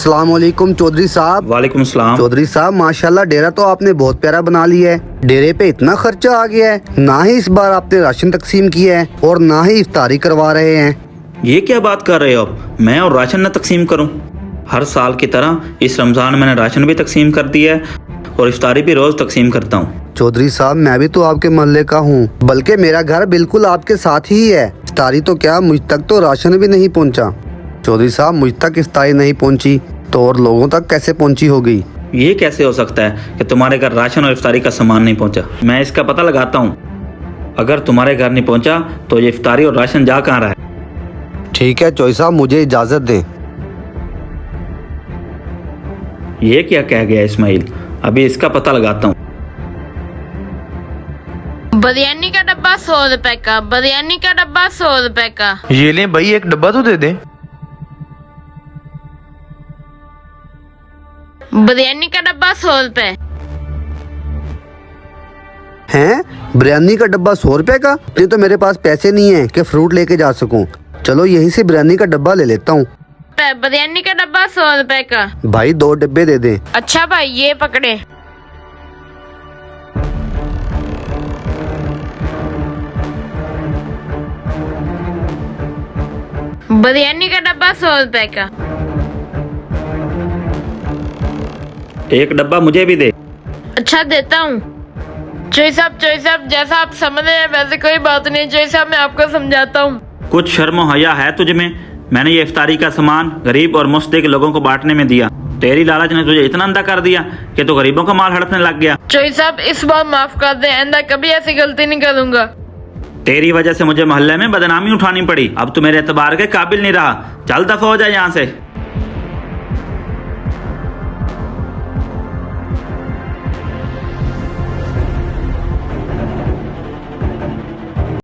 अस्सलाम वालेकुम चौधरी साहब। वालेकुम सलाम। चौधरी साहब माशाल्लाह डेरा तो आपने बहुत प्यारा बना लिया है। डेरे पे इतना खर्चा आ गया है, ना ही इस बार आपने राशन तकसीम किया है और ना ही इफ्तारी करवा रहे हैं। ये क्या बात कर रहे हो आप? मैं और राशन न तकसीम करूं? हर साल की तरह इस रमज़ान मैंने राशन भी तकसीम कर दिया है और इफ्तारी भी रोज़ तकसीम करता हूँ। चौधरी साहब मैं भी तो आपके मोहल्ले का हूँ, बल्कि मेरा घर बिल्कुल आपके साथ ही है। इफ्तारी तो क्या, मुझ तक तो राशन भी नहीं पहुँचा। चौधरी साहब मुझ तक इफ्तारी नहीं पहुँची तो और लोगों तक कैसे पहुँची होगी? ये कैसे हो सकता है कि तुम्हारे घर राशन और इफ्तारी का सामान नहीं पहुँचा? मैं इसका पता लगाता हूँ। अगर तुम्हारे घर नहीं पहुँचा तो ये इफ्तारी और राशन जा कहाँ रहा है? ठीक है चौधरी साहब, मुझे इजाज़त दें। ये क्या कह गया इस्माइल? अभी इसका पता लगाता हूँ। बिरयानी का डब्बा 100 रुपए का, बिरयानी का डब्बा 100 रुपए का। ये लें भाई, एक डब्बा तो दे दें। बिरयानी का डब्बा 100 रुपए। हैं? बिरयानी का डब्बा 100 रुपए का? नहीं तो मेरे पास पैसे नहीं है कि फ्रूट लेके जा सकूं। चलो यहीं से बिरयानी का डब्बा ले लेता हूँ। बिरयानी का डब्बा 100 रुपए का। भाई 2 डब्बे दे दें। अच्छा भाई ये पकड़े। बिरयानी का डब्बा 100 रुपए का। एक डब्बा मुझे भी दे। अच्छा देता हूँ। चोई साहब जैसा आप समझ रहे हैं वैसे कोई बात नहीं। चोई साहब मैं आपको समझाता हूँ। कुछ शर्म और हया है तुझ में? मैंने ये इफ्तारी का सामान गरीब और मुफ्त के लोगों को बांटने में दिया। तेरी लालच ने तुझे इतना अंधा कर दिया कि तू गरीबों का माल हड़पने लग गया। चोई साहब इस बार माफ कर दे, आइंदा कभी ऐसी गलती नहीं करूँगा। तेरी वजह से मुझे मोहल्ले में बदनामी उठानी पड़ी। अब तू मेरे एतबार के काबिल नहीं रहा। चल दफा हो जाए यहाँ से।